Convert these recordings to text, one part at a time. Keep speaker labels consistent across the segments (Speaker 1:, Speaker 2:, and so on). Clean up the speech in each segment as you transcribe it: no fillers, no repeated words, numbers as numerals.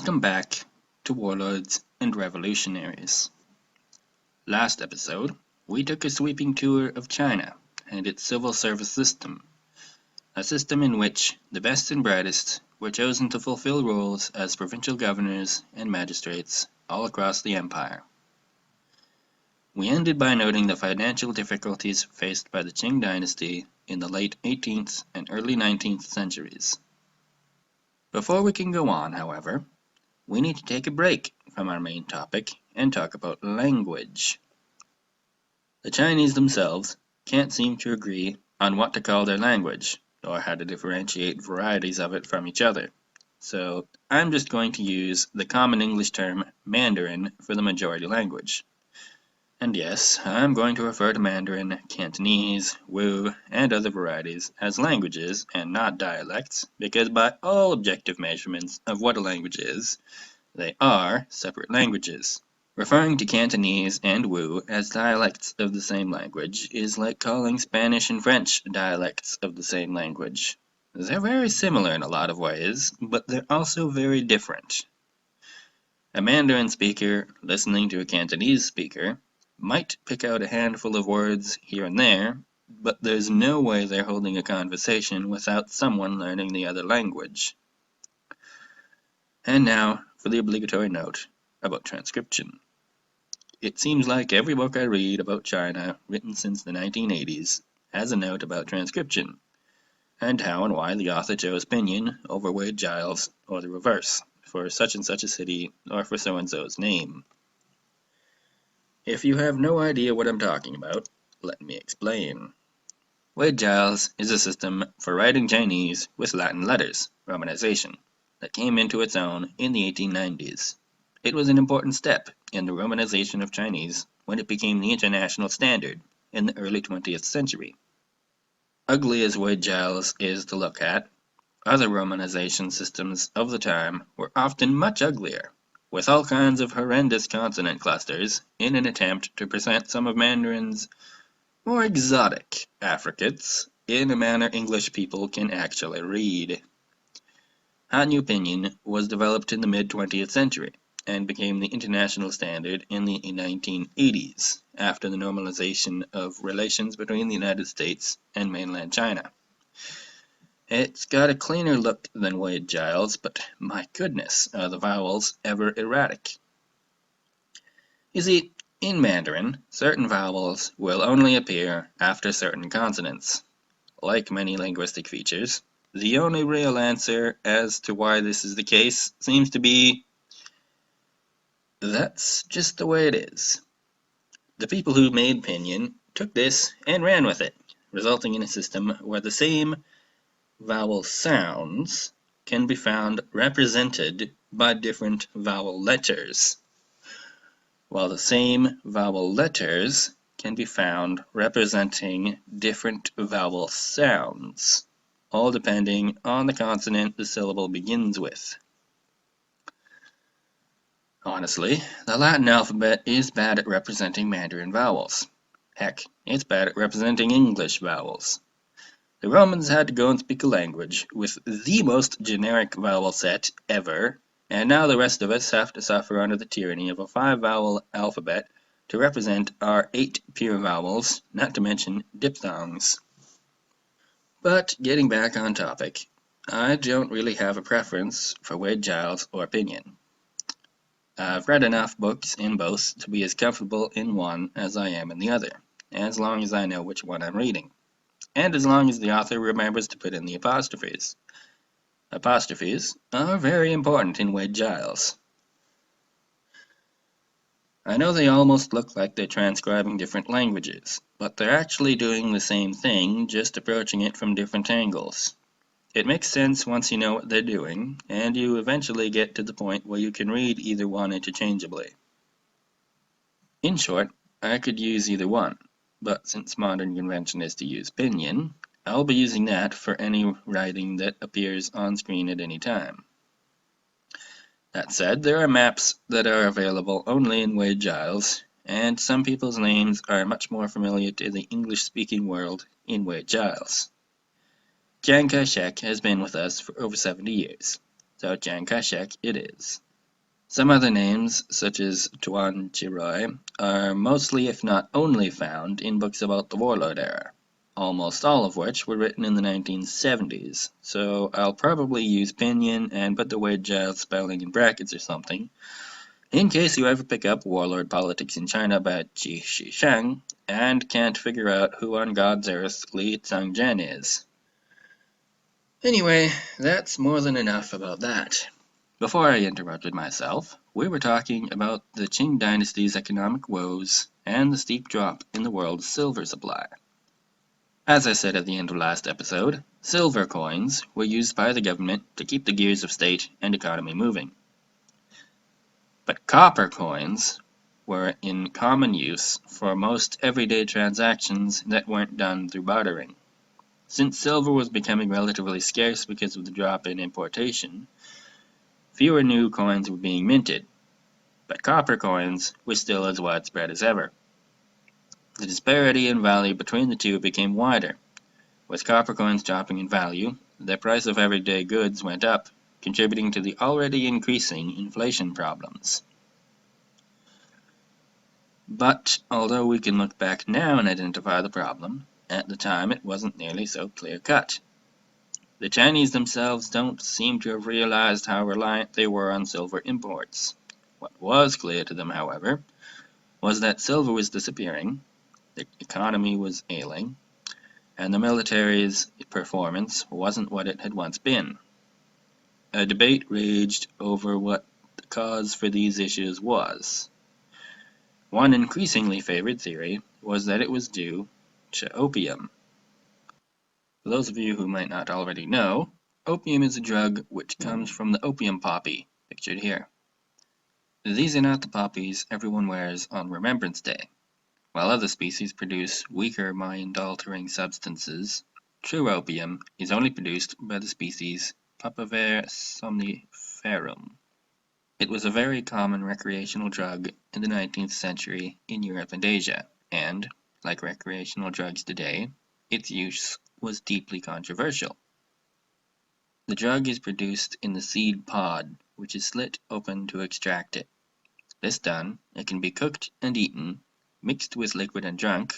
Speaker 1: Welcome back to Warlords and Revolutionaries. Last episode, we took a sweeping tour of China and its civil service system, a system in which the best and brightest were chosen to fulfill roles as provincial governors and magistrates all across the empire. We ended by noting the financial difficulties faced by the Qing Dynasty in the late 18th and early 19th centuries. Before we can go on, however, we need to take a break from our main topic and talk about language. The Chinese themselves can't seem to agree on what to call their language, or how to differentiate varieties of it from each other. So I'm just going to use the common English term Mandarin for the majority language. And yes, I'm going to refer to Mandarin, Cantonese, Wu, and other varieties as languages and not dialects, because by all objective measurements of what a language is, they are separate languages. Referring to Cantonese and Wu as dialects of the same language is like calling Spanish and French dialects of the same language. They're very similar in a lot of ways, but they're also very different. A Mandarin speaker listening to a Cantonese speaker might pick out a handful of words here and there, but there's no way they're holding a conversation without someone learning the other language. And now for the obligatory note about transcription. It seems like every book I read about China, written since the 1980s, has a note about transcription, and how and why the author chose Pinyin over Wade Giles, or the reverse, for such and such a city, or for so-and-so's name. If you have no idea what I'm talking about, let me explain. Wade Giles is a system for writing Chinese with Latin letters, romanization, that came into its own in the 1890s. It was an important step in the romanization of Chinese when it became the international standard in the early 20th century. Ugly as Wade Giles is to look at, other romanization systems of the time were often much uglier, with all kinds of horrendous consonant clusters in an attempt to present some of Mandarin's more exotic affricates in a manner English people can actually read. Hanyu Pinyin was developed in the mid-20th century and became the international standard in the 1980s after the normalization of relations between the United States and mainland China. It's got a cleaner look than Wade Giles, but my goodness, are the vowels ever erratic. You see, in Mandarin, certain vowels will only appear after certain consonants. Like many linguistic features, the only real answer as to why this is the case seems to be that's just the way it is. The people who made Pinyin took this and ran with it, resulting in a system where the same vowel sounds can be found represented by different vowel letters, while the same vowel letters can be found representing different vowel sounds, all depending on the consonant the syllable begins with. Honestly, the Latin alphabet is bad at representing Mandarin vowels. Heck, it's bad at representing English vowels. The Romans had to go and speak a language with the most generic vowel set ever, and now the rest of us have to suffer under the tyranny of a 5-vowel alphabet to represent our 8 pure vowels, not to mention diphthongs. But getting back on topic, I don't really have a preference for Wade Giles or Pinyin. I've read enough books in both to be as comfortable in one as I am in the other, as long as I know which one I'm reading. And as long as the author remembers to put in the apostrophes. Apostrophes are very important in Wade Giles. I know they almost look like they're transcribing different languages, but they're actually doing the same thing, just approaching it from different angles. It makes sense once you know what they're doing, and you eventually get to the point where you can read either one interchangeably. In short, I could use either one. But since modern convention is to use Pinyin, I'll be using that for any writing that appears on screen at any time. That said, there are maps that are available only in Wade Giles, and some people's names are much more familiar to the English-speaking world in Wade Giles. Chiang Kai-shek has been with us for over 70 years, so Chiang Kai-shek it is. Some other names, such as Tuan Chiroi, are mostly, if not only, found in books about the Warlord era, almost all of which were written in the 1970s, so I'll probably use pinyin and put the word spelling in brackets or something, in case you ever pick up Warlord Politics in China by Qi Shisheng and can't figure out who on God's earth Li Tsangzhen is. Anyway, that's more than enough about that. Before I interrupted myself, we were talking about the Qing Dynasty's economic woes and the steep drop in the world's silver supply. As I said at the end of last episode, silver coins were used by the government to keep the gears of state and economy moving. But copper coins were in common use for most everyday transactions that weren't done through bartering. Since silver was becoming relatively scarce because of the drop in importation, fewer new coins were being minted, but copper coins were still as widespread as ever. The disparity in value between the two became wider. With copper coins dropping in value, the price of everyday goods went up, contributing to the already increasing inflation problems. But although we can look back now and identify the problem, at the time it wasn't nearly so clear-cut. The Chinese themselves don't seem to have realized how reliant they were on silver imports. What was clear to them, however, was that silver was disappearing, the economy was ailing, and the military's performance wasn't what it had once been. A debate raged over what the cause for these issues was. One increasingly favored theory was that it was due to opium. For those of you who might not already know, opium is a drug which comes from the opium poppy, pictured here. These are not the poppies everyone wears on Remembrance Day. While other species produce weaker mind-altering substances, true opium is only produced by the species Papaver somniferum. It was a very common recreational drug in the 19th century in Europe and Asia, and, like recreational drugs today, its use was deeply controversial. The drug is produced in the seed pod, which is slit open to extract it. This done, it can be cooked and eaten, mixed with liquid and drunk,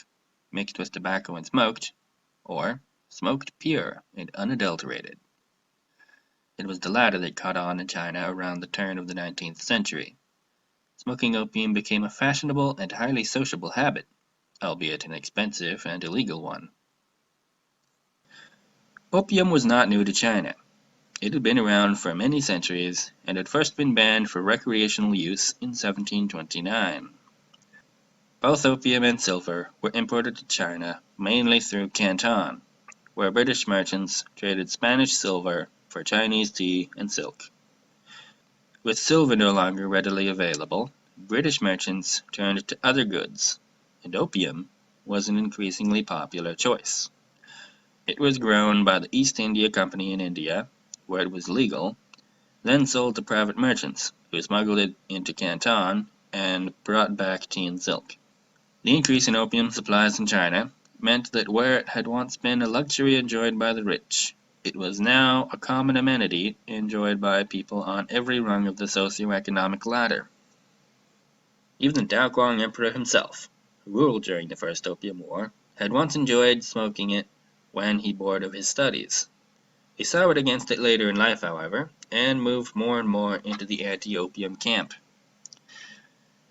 Speaker 1: mixed with tobacco and smoked, or smoked pure and unadulterated. It was the latter that caught on in China around the turn of the 19th century. Smoking opium became a fashionable and highly sociable habit, albeit an expensive and illegal one. Opium was not new to China. It had been around for many centuries and had first been banned for recreational use in 1729. Both opium and silver were imported to China mainly through Canton, where British merchants traded Spanish silver for Chinese tea and silk. With silver no longer readily available, British merchants turned to other goods, and opium was an increasingly popular choice. It was grown by the East India Company in India, where it was legal, then sold to private merchants, who smuggled it into Canton and brought back tea and silk. The increase in opium supplies in China meant that where it had once been a luxury enjoyed by the rich, it was now a common amenity enjoyed by people on every rung of the socioeconomic ladder. Even the Daoguang Emperor himself, who ruled during the First Opium War, had once enjoyed smoking it when he bored of his studies. He soured against it later in life, however, and moved more and more into the anti-opium camp.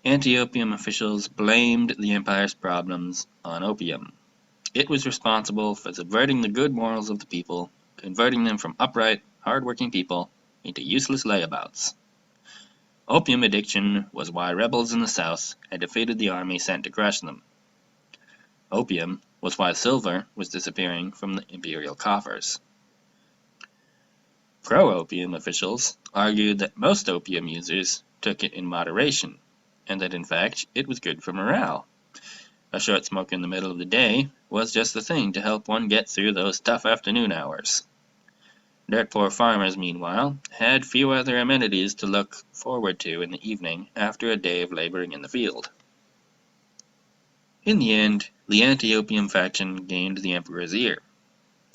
Speaker 1: Anti-opium officials blamed the empire's problems on opium. It was responsible for subverting the good morals of the people, converting them from upright, hard-working people into useless layabouts. Opium addiction was why rebels in the south had defeated the army sent to crush them. Opium was why silver was disappearing from the imperial coffers. Pro-opium officials argued that most opium users took it in moderation, and that in fact it was good for morale. A short smoke in the middle of the day was just the thing to help one get through those tough afternoon hours. Dirt poor farmers, meanwhile, had few other amenities to look forward to in the evening after a day of laboring in the field. In the end, the anti-opium faction gained the emperor's ear.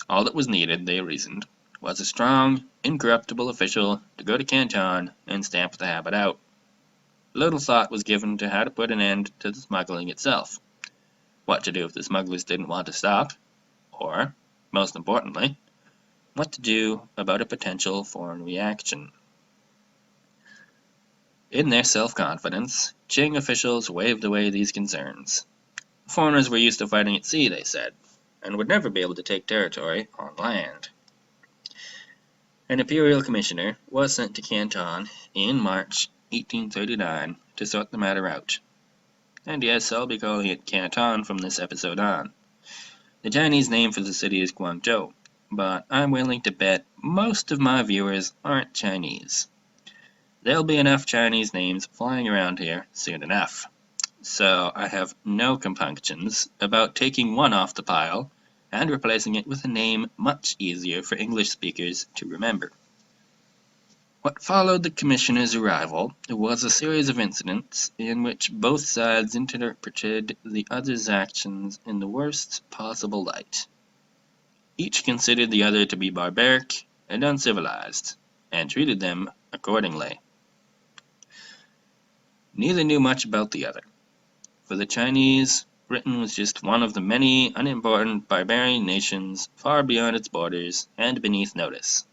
Speaker 1: All that was needed, they reasoned, was a strong, incorruptible official to go to Canton and stamp the habit out. little thought was given to how to put an end to the smuggling itself, what to do if the smugglers didn't want to stop, or, most importantly, what to do about a potential foreign reaction. In their self-confidence, Qing officials waved away these concerns. Foreigners were used to fighting at sea, they said, and would never be able to take territory on land. An imperial commissioner was sent to Canton in March 1839 to sort the matter out. And yes, I'll be calling it Canton from this episode on. The Chinese name for the city is Guangzhou, but I'm willing to bet most of my viewers aren't Chinese. There'll be enough Chinese names flying around here soon enough. So I have no compunctions about taking one off the pile and replacing it with a name much easier for English speakers to remember. What followed the commissioner's arrival was a series of incidents in which both sides interpreted the other's actions in the worst possible light. Each considered the other to be barbaric and uncivilized, and treated them accordingly. Neither knew much about the other. For the Chinese, Britain was just one of the many unimportant barbarian nations far beyond its borders and beneath notice.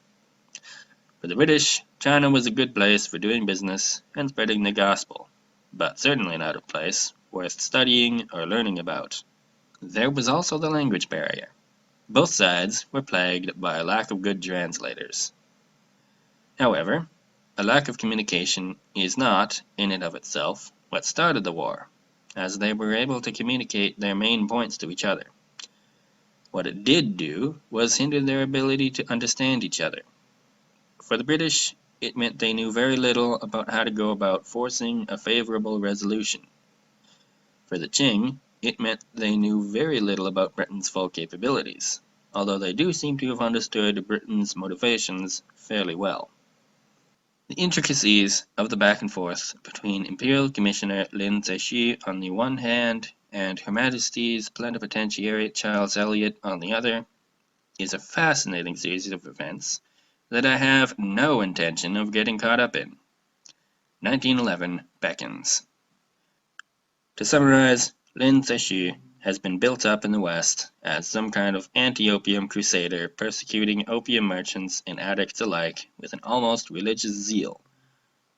Speaker 1: For the British, China was a good place for doing business and spreading the gospel, but certainly not a place worth studying or learning about. There was also the language barrier. Both sides were plagued by a lack of good translators. However, a lack of communication is not, in and of itself, what started the war, as they were able to communicate their main points to each other. What it did do was hinder their ability to understand each other. For the British, it meant they knew very little about how to go about forcing a favorable resolution. For the Qing, it meant they knew very little about Britain's full capabilities, although they do seem to have understood Britain's motivations fairly well. The intricacies of the back and forth between Imperial Commissioner Lin Zexu on the one hand and Her Majesty's Plenipotentiary Charles Elliot on the other is a fascinating series of events that I have no intention of getting caught up in. 1911 beckons. To summarize, Lin Zexu has been built up in the West as some kind of anti-opium crusader persecuting opium merchants and addicts alike with an almost religious zeal,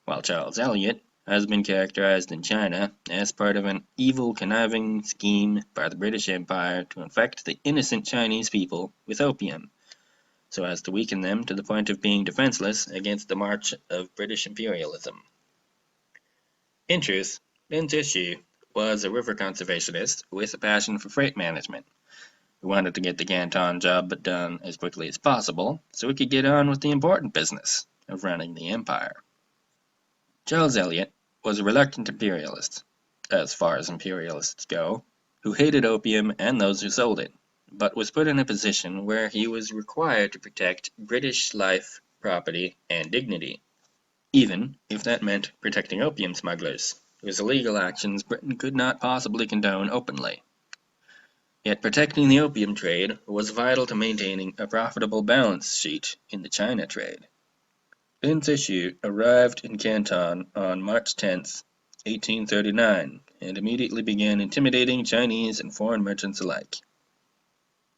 Speaker 1: while Charles Elliot has been characterized in China as part of an evil conniving scheme by the British Empire to infect the innocent Chinese people with opium, so as to weaken them to the point of being defenseless against the march of British imperialism. In truth, Lin Zexu was a river conservationist with a passion for freight management, who wanted to get the Canton job done as quickly as possible so he could get on with the important business of running the empire. Charles Elliot was a reluctant imperialist, as far as imperialists go, who hated opium and those who sold it, but was put in a position where he was required to protect British life, property, and dignity, even if that meant protecting opium smugglers, whose illegal actions Britain could not possibly condone openly. Yet protecting the opium trade was vital to maintaining a profitable balance sheet in the China trade. Lin Zexu arrived in Canton on March 10, 1839, and immediately began intimidating Chinese and foreign merchants alike.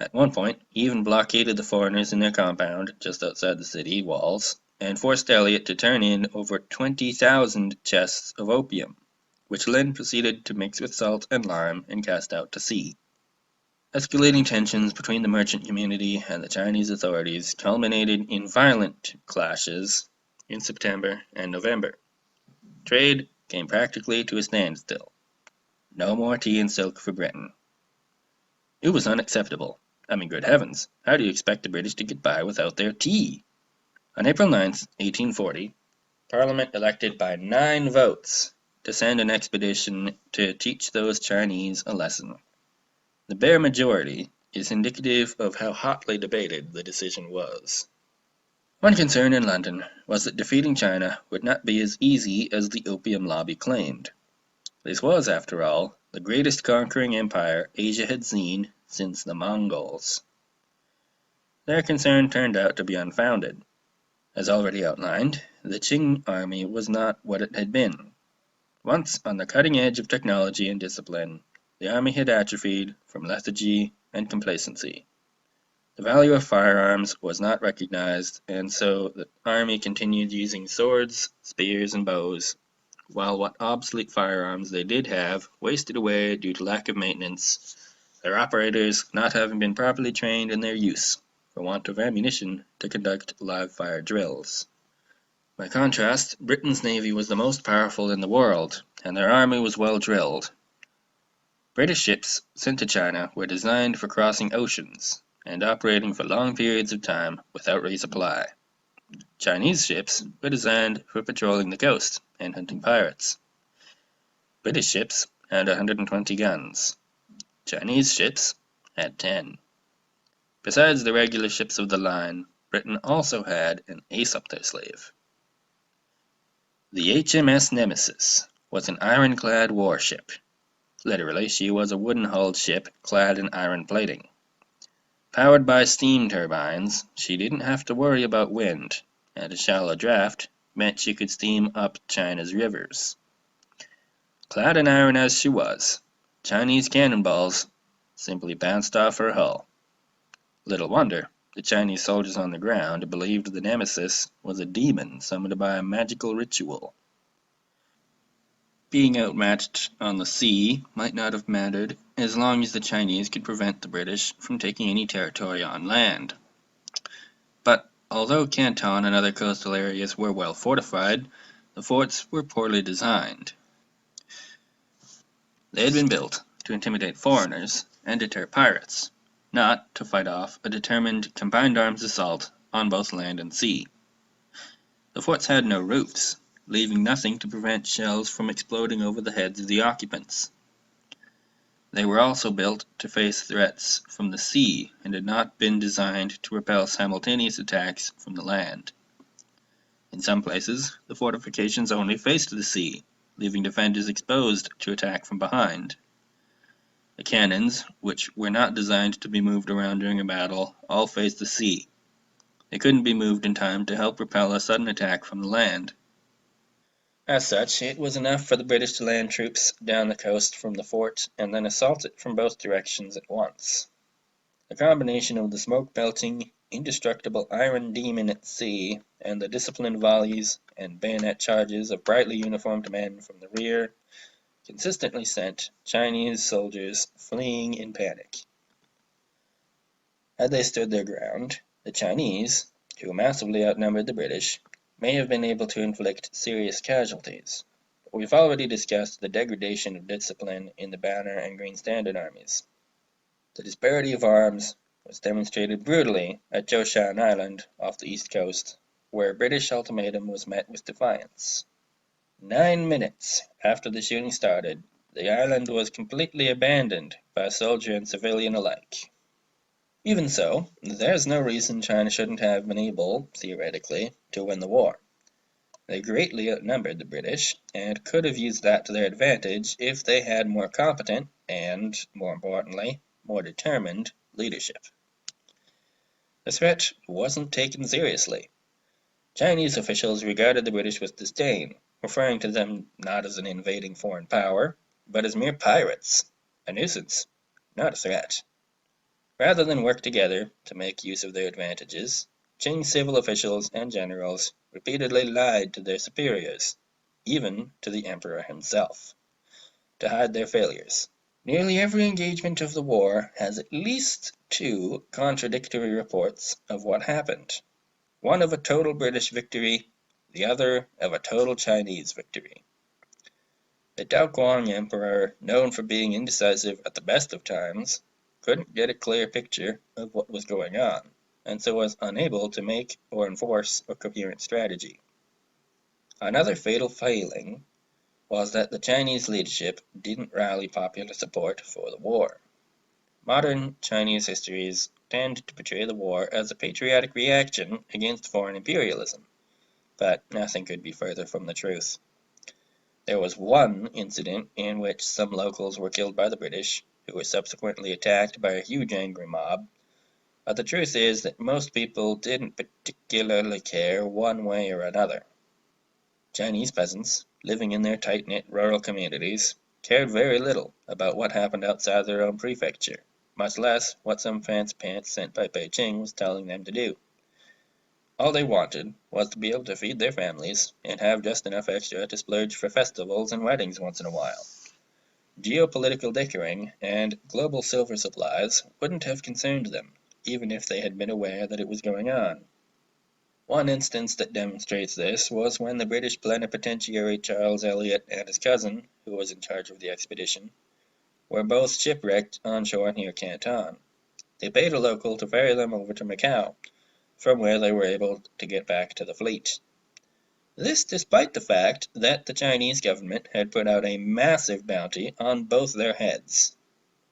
Speaker 1: At one point, he even blockaded the foreigners in their compound just outside the city walls, and forced Elliot to turn in over 20,000 chests of opium, which Lin proceeded to mix with salt and lime and cast out to sea. Escalating tensions between the merchant community and the Chinese authorities culminated in violent clashes in September and November. Trade came practically to a standstill. No more tea and silk for Britain. It was unacceptable. I mean, good heavens, how do you expect the British to get by without their tea? On April 9, 1840, Parliament elected by 9 votes to send an expedition to teach those Chinese a lesson. The bare majority is indicative of how hotly debated the decision was. One concern in London was that defeating China would not be as easy as the opium lobby claimed. This was, after all, the greatest conquering empire Asia had seen since the Mongols. Their concern turned out to be unfounded. As already outlined, the Qing army was not what it had been. Once on the cutting edge of technology and discipline, the army had atrophied from lethargy and complacency. The value of firearms was not recognized, and so the army continued using swords, spears, and bows, while what obsolete firearms they did have wasted away due to lack of maintenance, their operators not having been properly trained in their use, for want of ammunition to conduct live-fire drills. By contrast, Britain's navy was the most powerful in the world, and their army was well drilled. British ships sent to China were designed for crossing oceans and operating for long periods of time without resupply. Chinese ships were designed for patrolling the coast and hunting pirates. British ships had 120 guns. Chinese ships had 10. Besides the regular ships of the line, Britain also had an ace up their sleeve. The HMS Nemesis was an ironclad warship. Literally, she was a wooden-hulled ship clad in iron plating. Powered by steam turbines, she didn't have to worry about wind, and a shallow draft meant she could steam up China's rivers. Clad in iron as she was, Chinese cannonballs simply bounced off her hull. Little wonder the Chinese soldiers on the ground believed the Nemesis was a demon summoned by a magical ritual. Being outmatched on the sea might not have mattered as long as the Chinese could prevent the British from taking any territory on land. But although Canton and other coastal areas were well fortified, the forts were poorly designed. They had been built to intimidate foreigners and deter pirates, not to fight off a determined combined arms assault on both land and sea. The forts had no roofs, leaving nothing to prevent shells from exploding over the heads of the occupants. They were also built to face threats from the sea and had not been designed to repel simultaneous attacks from the land. In some places, the fortifications only faced the sea, leaving defenders exposed to attack from behind. The cannons, which were not designed to be moved around during a battle, all faced the sea. They couldn't be moved in time to help repel a sudden attack from the land. As such, it was enough for the British to land troops down the coast from the fort and then assault it from both directions at once. The combination of the smoke-belching, indestructible iron demon at sea and the disciplined volleys and bayonet charges of brightly uniformed men from the rear consistently sent Chinese soldiers fleeing in panic. Had they stood their ground, the Chinese, who massively outnumbered the British, may have been able to inflict serious casualties, but we've already discussed the degradation of discipline in the Banner and Green Standard armies. The disparity of arms was demonstrated brutally at Zhoushan Island off the east coast, where a British ultimatum was met with defiance. 9 minutes after the shooting started, the island was completely abandoned by soldier and civilian alike. Even so, there's no reason China shouldn't have been able, theoretically, to win the war. They greatly outnumbered the British, and could have used that to their advantage if they had more competent and, more importantly, more determined leadership. The threat wasn't taken seriously. Chinese officials regarded the British with disdain, referring to them not as an invading foreign power, but as mere pirates, a nuisance, not a threat. Rather than work together to make use of their advantages, Qing civil officials and generals repeatedly lied to their superiors, even to the emperor himself, to hide their failures. Nearly every engagement of the war has at least 2 contradictory reports of what happened, one of a total British victory, the other of a total Chinese victory. The Daoguang emperor, known for being indecisive at the best of times, couldn't get a clear picture of what was going on, and so was unable to make or enforce a coherent strategy. Another fatal failing was that the Chinese leadership didn't rally popular support for the war. Modern Chinese histories tend to portray the war as a patriotic reaction against foreign imperialism, but nothing could be further from the truth. There was one incident in which some locals were killed by the British, who were subsequently attacked by a huge angry mob, but the truth is that most people didn't particularly care one way or another. Chinese peasants, living in their tight-knit rural communities, cared very little about what happened outside their own prefecture, much less what some fancy pants sent by Beijing was telling them to do. All they wanted was to be able to feed their families and have just enough extra to splurge for festivals and weddings once in a while. Geopolitical dickering and global silver supplies wouldn't have concerned them, even if they had been aware that it was going on. One instance that demonstrates this was when the British plenipotentiary Charles Elliot and his cousin, who was in charge of the expedition, were both shipwrecked on shore near Canton. They paid a local to ferry them over to Macau, from where they were able to get back to the fleet. This despite the fact that the Chinese government had put out a massive bounty on both their heads.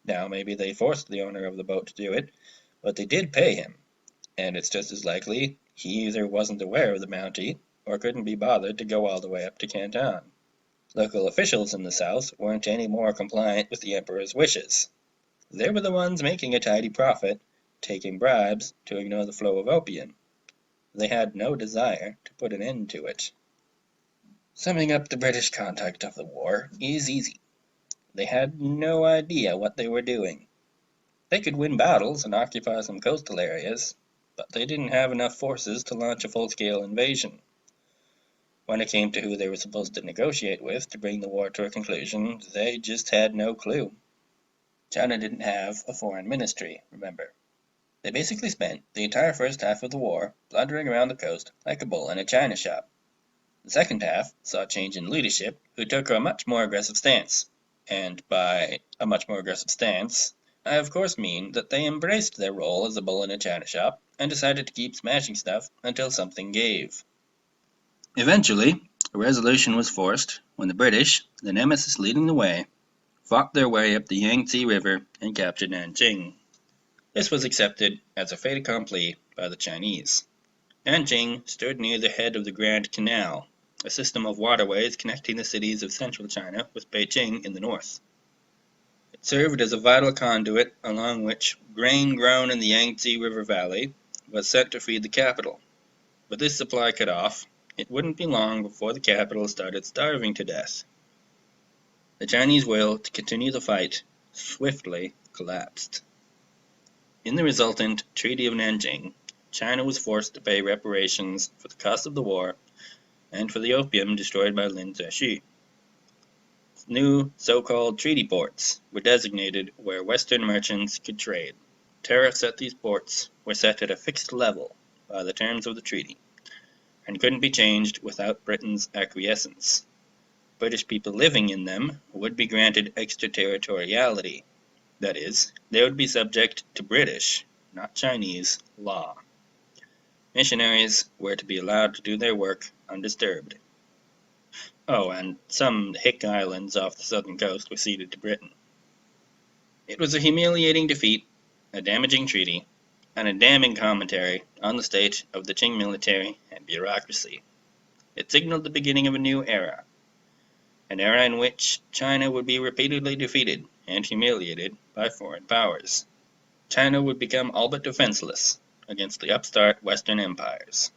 Speaker 1: Now, maybe they forced the owner of the boat to do it, but they did pay him, and it's just as likely he either wasn't aware of the bounty or couldn't be bothered to go all the way up to Canton. Local officials in the south weren't any more compliant with the emperor's wishes. They were the ones making a tidy profit, taking bribes to ignore the flow of opium. They had no desire to put an end to it. Summing up the British conduct of the war is easy. They had no idea what they were doing. They could win battles and occupy some coastal areas, but they didn't have enough forces to launch a full-scale invasion. When it came to who they were supposed to negotiate with to bring the war to a conclusion, they just had no clue. China didn't have a foreign ministry, remember. They basically spent the entire first half of the war blundering around the coast like a bull in a china shop. The second half saw a change in leadership who took a much more aggressive stance. And by a much more aggressive stance, I of course mean that they embraced their role as a bull in a china shop and decided to keep smashing stuff until something gave. Eventually, a resolution was forced when the British, the nemesis leading the way, fought their way up the Yangtze River and captured Nanjing. This was accepted as a fait accompli by the Chinese. Nanjing stood near the head of the Grand Canal, a system of waterways connecting the cities of central China with Beijing in the north. It served as a vital conduit along which grain grown in the Yangtze River Valley was sent to feed the capital. With this supply cut off, it wouldn't be long before the capital started starving to death. The Chinese will to continue the fight swiftly collapsed. In the resultant Treaty of Nanjing, China was forced to pay reparations for the cost of the war and for the opium destroyed by Lin Zexu. New so-called treaty ports were designated where Western merchants could trade. Tariffs at these ports were set at a fixed level by the terms of the treaty, and couldn't be changed without Britain's acquiescence. British people living in them would be granted extraterritoriality. That is, they would be subject to British, not Chinese, law. Missionaries were to be allowed to do their work undisturbed. Oh, and some hick islands off the southern coast were ceded to Britain. It was a humiliating defeat, a damaging treaty, and a damning commentary on the state of the Qing military and bureaucracy. It signaled the beginning of a new era, an era in which China would be repeatedly defeated and humiliated by foreign powers. China would become all but defenseless against the upstart Western empires.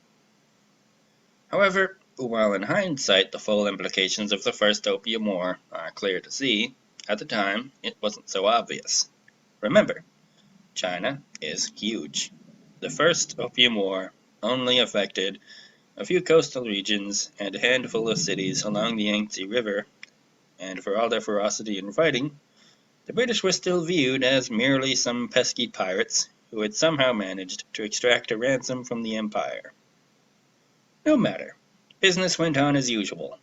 Speaker 1: However, while in hindsight the full implications of the First Opium War are clear to see, at the time it wasn't so obvious. Remember, China is huge. The First Opium War only affected a few coastal regions and a handful of cities along the Yangtze River, and for all their ferocity in fighting, the British were still viewed as merely some pesky pirates who had somehow managed to extract a ransom from the empire. No matter. Business went on as usual.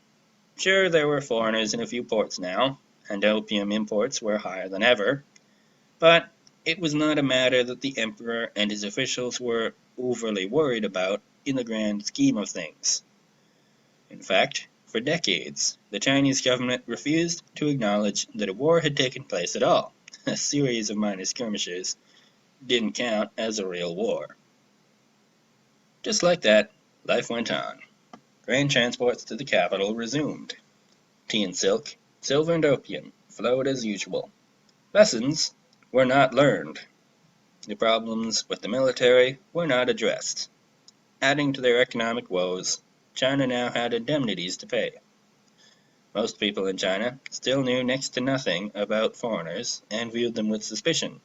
Speaker 1: Sure, there were foreigners in a few ports now, and opium imports were higher than ever, but it was not a matter that the emperor and his officials were overly worried about in the grand scheme of things. In fact, for decades, the Chinese government refused to acknowledge that a war had taken place at all. A series of minor skirmishes didn't count as a real war. Just like that, life went on. Grain transports to the capital resumed. Tea and silk, silver and opium flowed as usual. Lessons were not learned. The problems with the military were not addressed. Adding to their economic woes, China now had indemnities to pay. Most people in China still knew next to nothing about foreigners and viewed them with suspicion.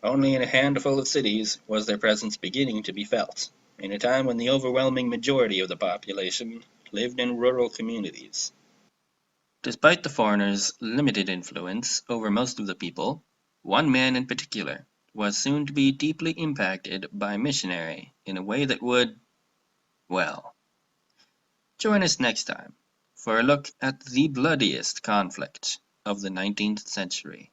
Speaker 1: Only in a handful of cities was their presence beginning to be felt, in a time when the overwhelming majority of the population lived in rural communities. Despite the foreigners' limited influence over most of the people, one man in particular was soon to be deeply impacted by missionary in a way that would, well, join us next time for a look at the bloodiest conflict of the 19th century.